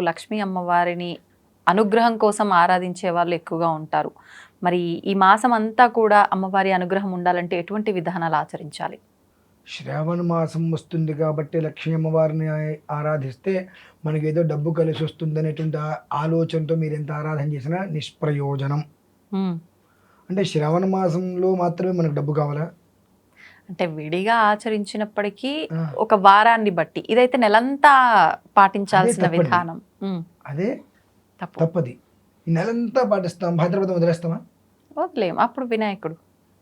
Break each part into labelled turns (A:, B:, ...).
A: లక్ష్మీ అమ్మవారిని అనుగ్రహం కోసం ఆరాధించే వాళ్ళు ఎక్కువగా ఉంటారు. మరి ఈ మాసం అంతా కూడా అమ్మవారి అనుగ్రహం ఉండాలంటే ఎటువంటి విధానాలు ఆచరించాలి?
B: శ్రావణ మాసం వస్తుంది కాబట్టి లక్ష్మీ అమ్మవారిని ఆరాధిస్తే మనకేదో డబ్బు కలిసి వస్తుంది అనేటువంటి ఆలోచనతో మీరు ఎంత ఆరాధన చేసినా నిష్ప్రయోజనం.
A: హ్మ్.
B: అంటే శ్రావణ మాసంలో మాత్రమే మనకు డబ్బు కావాలా?
A: అంటే విడిగా ఆచరించినప్పటికీ
B: ఆ,
A: ఒక వారాన్ని బట్టి, ఇదైతే నెలంతా
B: అదే
A: పాటించాల్సిన
B: తప్పండి.
A: విధానం.
B: అదే
A: తప్పు.
B: తప్పది. ఈ నెలంతా పాటిస్తాం, భాద్రపదం వదిలేస్తామా?
A: వదిలేం. అప్పుడు వినాయకుడు.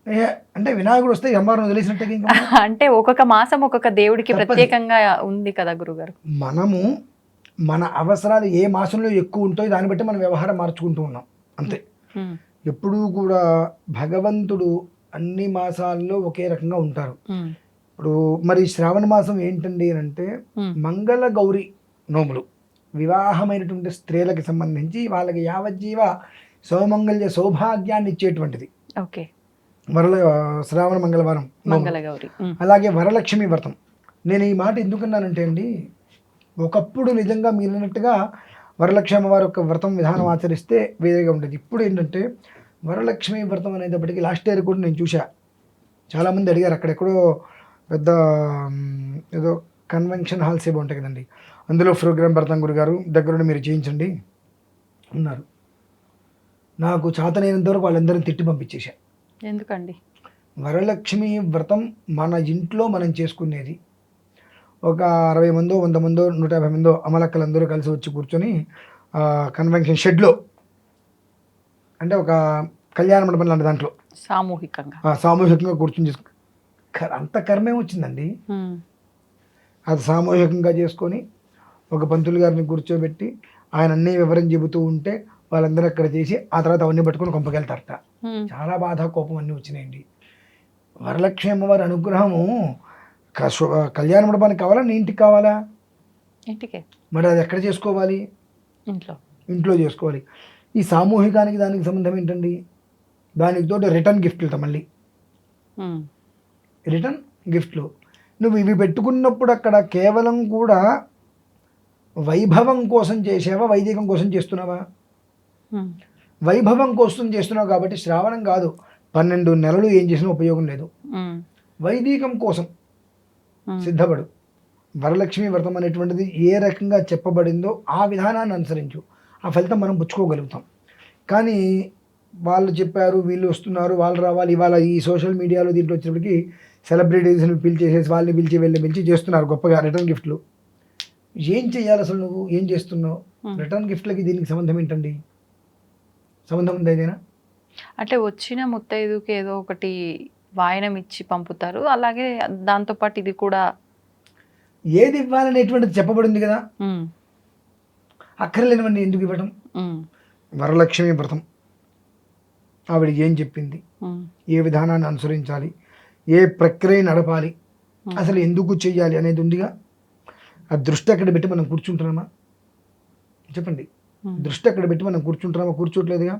B: ఏ, అంటే వినాయకుడు వస్తే ఈ అమ్మవారిని వదిలేసినట్టే ఇంకా మనం.
A: అంటే ఒక్కొక్క మాసం ఒక్కొక్క దేవుడికి
B: తప్పది.
A: ప్రత్యేకంగా ఉంది కదా గురుగారు.
B: మనము మన అవసరాలు ఏ మాసంలో ఎక్కువ ఉంటాయో దాన్ని బట్టి మనం వ్యవహారం మార్చుకుంటూ ఉన్నాం అంతే.
A: ఉమ్,
B: ఎప్పుడూ కూడా భగవంతుడు అన్ని మాసాల్లో ఒకే రకంగా ఉంటారు.
A: ఉమ్,
B: ఇప్పుడు మరి శ్రావణ మాసం ఏంటండి అని అంటే
A: ఉమ్,
B: మంగళ గౌరి నోములు, వివాహమైనటువంటి స్త్రీలకు సంబంధించి వాళ్ళకి యావజ్జీవ సౌమంగళ్య సౌభాగ్యాన్ని ఇచ్చేటువంటిది
A: ఓకే.
B: శ్రావణ మంగళవారం నోములు.
A: మంగళగౌరి.
B: అలాగే వరలక్ష్మి వ్రతం. నేను ఈ మాట ఎందుకన్నానంటే అండి, ఒకప్పుడు నిజంగా మీరు అన్నట్టుగా వరలక్ష్మి అమ్మవారి యొక్క వ్రతం విధానం ఆచరిస్తే వేరేగా ఉండేది. ఇప్పుడు ఏంటంటే వరలక్ష్మి వ్రతం అనేటప్పటికీ లాస్ట్ ఇయర్ కూడా నేను చూసా, చాలామంది అడిగారు. అక్కడెక్కడో పెద్ద ఏదో కన్వెన్షన్ హాల్స్ ఏవో ఉంటాయి కదండి, అందులో ప్రోగ్రామ్ పెడతాం గురుగారు, దగ్గరుండి మీరు చేయించండి అన్నారు. నాకు చేతనైనంత వరకు వాళ్ళందరినీ తిట్టి పంపించేశా.
A: ఎందుకండి?
B: వరలక్ష్మి వ్రతం మన ఇంట్లో మనం చేసుకునేది. ఒక 60 మందో 100 మందో 150 మందో అమలక్కలందరూ కలిసి వచ్చి కూర్చొని కన్వెన్షన్ షెడ్లో, అంటే ఒక కళ్యాణ మండపం లాంటి దాంట్లో
A: సామూహికంగా.
B: సామూహికంగా కూర్చొని చేసుకు అంత కర్మే వచ్చిందండి.
A: ఉమ్,
B: అది సామూహికంగా చేసుకొని ఒక పంతులు గారిని కూర్చోబెట్టి ఆయన అన్నీ వివరం చెబుతూ ఉంటే వాళ్ళందరూ అక్కడ చేసి ఆ తర్వాత అవన్నీ పట్టుకొని కొంపకెళ్తారట.
A: ఉమ్,
B: చాలా బాధ కోపం అన్నీ వచ్చినాయండి. వరలక్ష్మి అమ్మవారి అనుగ్రహము కళ్యాణ మండపానికి కావాలా, నీ ఇంటికి కావాలా?
A: ఇంటికే.
B: మరి అది ఎక్కడ చేసుకోవాలి?
A: ఇంట్లో.
B: ఇంట్లో చేసుకోవాలి. ఈ సామూహికానికి దానికి సంబంధం ఏంటండి? దానికి తోటి రిటర్న్ గిఫ్ట్ వెళ్తాం మళ్ళీ.
A: ఉమ్,
B: రిటర్న్ గిఫ్ట్లు నువ్వు ఇవి పెట్టుకున్నప్పుడు అక్కడ కేవలం కూడా వైభవం కోసం చేసావా, వైదికం కోసం చేస్తున్నావా?
A: ఉమ్,
B: వైభవం కోసం చేస్తున్నావు కాబట్టి శ్రావణం కాదు, 12 నెలలు ఏం చేసినా ఉపయోగం లేదు.
A: ఉమ్,
B: వైదికం కోసం
A: ఉమ్,
B: సిద్ధపడు. వరలక్ష్మి వ్రతం అనేటువంటిది ఏ రకంగా చెప్పబడిందో ఆ విధానాన్ని అనుసరించు, ఆ ఫలితం మనం పుచ్చుకోగలుగుతాం. కానీ వాళ్ళు చెప్పారు, వీళ్ళు వస్తున్నారు, వాళ్ళు రావాలి, ఇవాళ ఈ సోషల్ మీడియాలో దీంట్లో వచ్చేప్పటికి సెలబ్రిటీస్ని పిలిచేసేసి వాళ్ళని పిలిచి వెళ్ళి పిలిచి చేస్తున్నారు గొప్పగా రిటర్న్ గిఫ్ట్లు. ఏం చెయ్యాలి అసలు? నువ్వు ఏం చేస్తున్నావు? రిటర్న్ గిఫ్ట్లకి దీనికి సంబంధం ఏంటండి? సంబంధం ఉంది ఏదైనా?
A: అంటే వచ్చిన ముత్తైదుకి ఏదో ఒకటి వాయనం ఇచ్చి పంపుతారు, అలాగే దాంతోపాటు ఇది కూడా.
B: ఏది ఇవ్వాలనేటువంటిది చెప్పబడింది కదా,
A: ఉమ్,
B: అక్కర్లేనివన్నీ ఎందుకు ఇవ్వడం?
A: ఉమ్,
B: వరలక్ష్మి వ్రతం ఆవిడ ఏం చెప్పింది,
A: ఉమ్,
B: ఏ విధానాన్ని అనుసరించాలి, ఏ ప్రక్రియ నడపాలి, అసలు ఎందుకు చెయ్యాలి అనేది ఉందిగా. ఆ దృష్టి అక్కడ పెట్టి మనం కూర్చుంటున్నామా? చెప్పండి. దృష్టి అక్కడ పెట్టి మనం కూర్చుంటున్నామా? కూర్చోట్లేదుగా.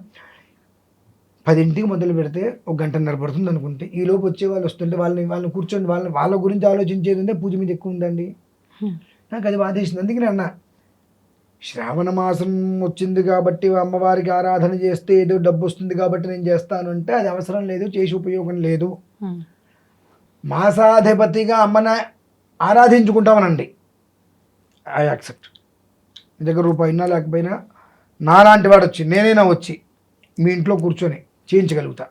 B: 10ంటికి మొదలు పెడితే 1 గంటన్నర పడుతుంది అనుకుంటే, ఈ లోపు వచ్చే వాళ్ళు వస్తుంటే వాళ్ళని కూర్చొని వాళ్ళ గురించి ఆలోచించేది ఉందే, పూజ మీద ఎక్కువ ఉందండి. నాకు అది బాధేసింది. అందుకే నేను అన్నా, శ్రావణ మాసం వచ్చింది కాబట్టి అమ్మవారికి ఆరాధన చేస్తే ఏదో డబ్బు వస్తుంది కాబట్టి నేను చేస్తాను అంటే అది అవసరం లేదు, చేసి ఉపయోగం లేదు.
A: ఉమ్,
B: మాసాధిపతిగా అమ్మని ఆరాధించుకుంటామనండి, ఐ యాక్సెప్ట్. మీ దగ్గర రూపాయినా లేకపోయినా నాలాంటి వాడు వచ్చి, నేనైనా వచ్చి మీ ఇంట్లో కూర్చొని చేయించగలుగుతా.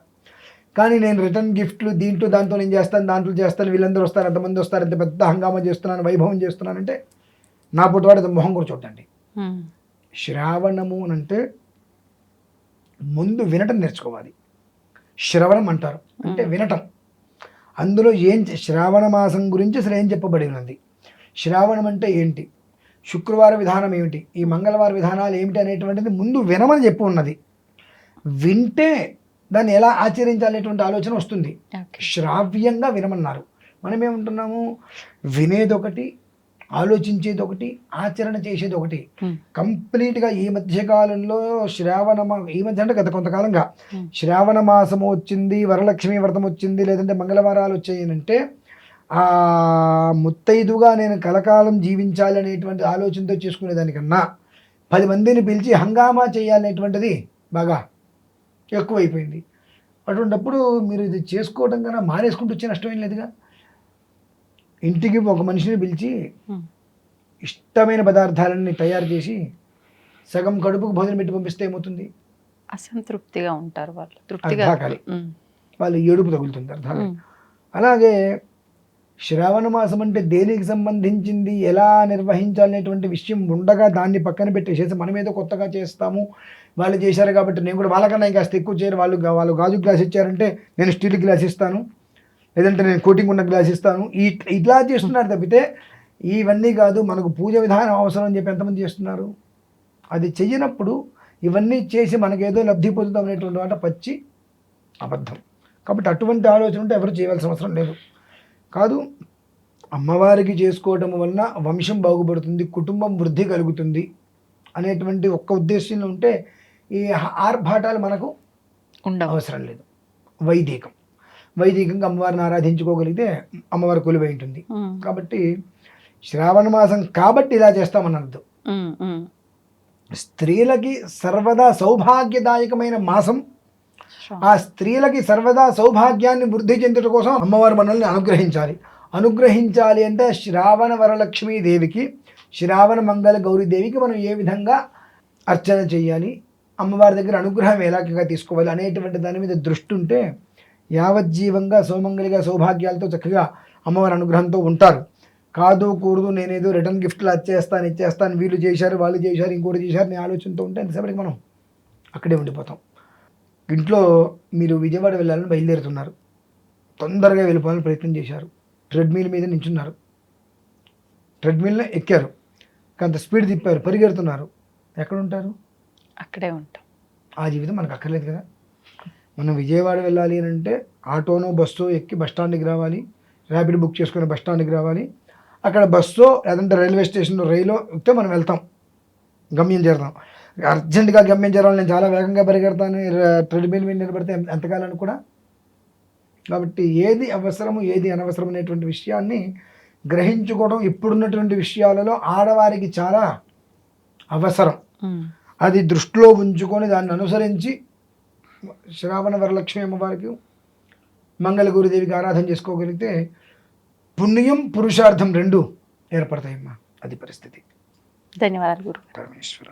B: కానీ నేను రిటర్న్ గిఫ్ట్లు దీంట్లో దాంతో నేను చేస్తాను, దాంట్లో చేస్తాను, వీళ్ళందరూ వస్తారు, ఎంతమంది వస్తారు, ఎంత పెద్ద హంగామా చేస్తున్నాను, వైభవం చేస్తున్నానంటే నా పుట్టువాడు మొహం కూడా చూడండి.
A: ఉమ్,
B: శ్రావణము అంటే ముందు వినటం నేర్చుకోవాలి. శ్రవణం అంటారు, అంటే వినటం. అందులో శ్రావణ మాసం గురించి అసలు ఏం చెప్పబడి ఉన్నది, శ్రావణం అంటే ఏంటి, శుక్రవార విధానం ఏమిటి, ఈ మంగళవార విధానాలు ఏమిటి అనేటువంటిది ముందు వినమని చెప్పి ఉన్నది. వింటే దాన్ని ఎలా ఆచరించాలనేటువంటి ఆలోచన వస్తుంది. శ్రావ్యంగా వినమన్నారు. మనం ఏమంటున్నాము, వినేది ఒకటి, ఆలోచించేది ఒకటి, ఆచరణ చేసేది ఒకటి. కంప్లీట్గా ఈ మధ్యకాలంలో ఈ మధ్య అంటే గత కొంతకాలంగా శ్రావణ మాసము వచ్చింది, వరలక్ష్మి వ్రతం వచ్చింది, లేదంటే మంగళవారాలు వచ్చాయనంటే ఆ ముత్తైదుగా నేను కలకాలం జీవించాలి అనేటువంటి ఆలోచనతో చేసుకునేదానికన్నా 10 మందిని పిలిచి హంగామా చేయాలనేటువంటిది బాగా ఎక్కువైపోయింది. అటువంటిప్పుడు మీరు ఇది చేసుకోవడం కన్నా మానేసుకుంటూ వచ్చే నష్టం ఏం లేదుగా. ఇంటికి ఒక మనిషిని పిలిచి ఇష్టమైన పదార్థాలన్నీ తయారు చేసి సగం కడుపుకు భోజనం పెట్టి పంపిస్తే ఏమవుతుంది?
A: అసంతృప్తిగా ఉంటారు వాళ్ళు. తృప్తిగా
B: అర్థాకాలి, వాళ్ళు ఏడుపు తగులుతుంది అర్థాలు. అలాగే శ్రావణ మాసం అంటే దేనికి సంబంధించింది, ఎలా నిర్వహించాలనేటువంటి విషయం ఉండగా దాన్ని పక్కన పెట్టేసేసి మనం ఏదో కొత్తగా చేస్తాము, వాళ్ళు చేశారు కాబట్టి నేను కూడా వాళ్ళకన్నా ఇంకాస్త ఎక్కువ చేయరు, వాళ్ళు గాజు గ్లాస్ ఇచ్చారంటే నేను స్టీల్ గ్లాస్ ఇస్తాను, లేదంటే నేను కోటింగ్ ఉన్న గ్లాస్ ఇస్తాను, ఇట్లా చేస్తున్నారు తప్పితే ఇవన్నీ కాదు మనకు పూజ విధానం అవసరం అని చెప్పి ఎంతమంది చేస్తున్నారు? అది చెయ్యనప్పుడు ఇవన్నీ చేసి మనకేదో లబ్ధి పొందుతాం అనేటువంటి మాట పచ్చి అబద్ధం. కాబట్టి అటువంటి ఆలోచన ఉంటే ఎవరు చేయవలసిన అవసరం లేదు. కాదు, అమ్మవారికి చేసుకోవటం వలన వంశం బాగుపడుతుంది, కుటుంబం వృద్ధి కలుగుతుంది అనేటువంటి ఒక్క ఉద్దేశంలో ఉంటే ఈ ఆర్భాటాలు మనకు అవసరం లేదు. వైదికంగా అమ్మవారిని ఆరాధించుకోగలిగితే అమ్మవారి కొలువై ఉంటుంది. కాబట్టి శ్రావణ మాసం కాబట్టి ఇలా చేస్తామని అర్థం. స్త్రీలకి సర్వదా సౌభాగ్యదాయకమైన మాసం. ఆ స్త్రీలకి సర్వదా సౌభాగ్యాన్ని వృద్ధి చెందడం కోసం అమ్మవారు మనల్ని అనుగ్రహించాలి అంటే శ్రావణ వరలక్ష్మీదేవికి, శ్రావణ మంగళ గౌరీదేవికి మనం ఏ విధంగా అర్చన చేయాలి, అమ్మవారి దగ్గర అనుగ్రహం ఎలాగా తీసుకోవాలి అనేటువంటి దాని మీద దృష్టి ఉంటే యావజ్జీవంగా సౌమంగళిగా సౌభాగ్యాలతో చక్కగా అమ్మవారి అనుగ్రహంతో ఉంటారు. కాదు కూడదు నేనేదో రిటర్న్ గిఫ్ట్లు ఇచ్చేస్తాను, వీళ్ళు చేశారు వాళ్ళు చేశారు ఇంకోటి చేశారు నీ ఆలోచనతో ఉంటే ఎంతసేపటికి మనం అక్కడే ఉండిపోతాం. ఇంట్లో మీరు విజయవాడ వెళ్ళాలని బయలుదేరుతున్నారు, తొందరగా వెళ్ళిపోవాలని ప్రయత్నం చేశారు, ట్రెడ్మిల్ మీద నించున్నారు, ట్రెడ్మిల్ని ఎక్కారు, కొంత స్పీడ్ తిప్పారు, పరిగెడుతున్నారు, ఎక్కడ ఉంటారు? అక్కడే ఉంటాం. ఆ జీవితం మనకు అక్కర్లేదు కదా. మనం విజయవాడ వెళ్ళాలి అని అంటే ఆటోనో బస్సో ఎక్కి బస్టాండ్కి రావాలి, ర్యాపిడ్ బుక్ చేసుకుని బస్టాండ్కి రావాలి, అక్కడ బస్సో లేదంటే రైల్వే స్టేషన్లో రైలో ఎక్కితే మనం వెళ్తాం, గమ్యం చేరుతాం. అర్జెంటుగా గమ్యం చేరాలి, నేను చాలా వేగంగా పరిగెడతాను, ట్రెడ్మిల్ మీద నిలబడితే ఎంతకాలని కూడా. కాబట్టి ఏది అవసరము ఏది అనవసరం అనేటువంటి విషయాన్ని గ్రహించుకోవడం ఇప్పుడున్నటువంటి విషయాలలో ఆడవారికి చాలా అవసరం. అది దృష్టిలో ఉంచుకొని దాన్ని అనుసరించి శ్రావణ వరలక్ష్మి అమ్మవారికి మంగళ గురుదేవికి ఆరాధన చేసుకోగలిగితే పుణ్యం పురుషార్థం 2 ఏర్పడతాయమ్మా. అది పరిస్థితి.
A: ధన్యవాదాలు గురు.
B: పరమేశ్వర.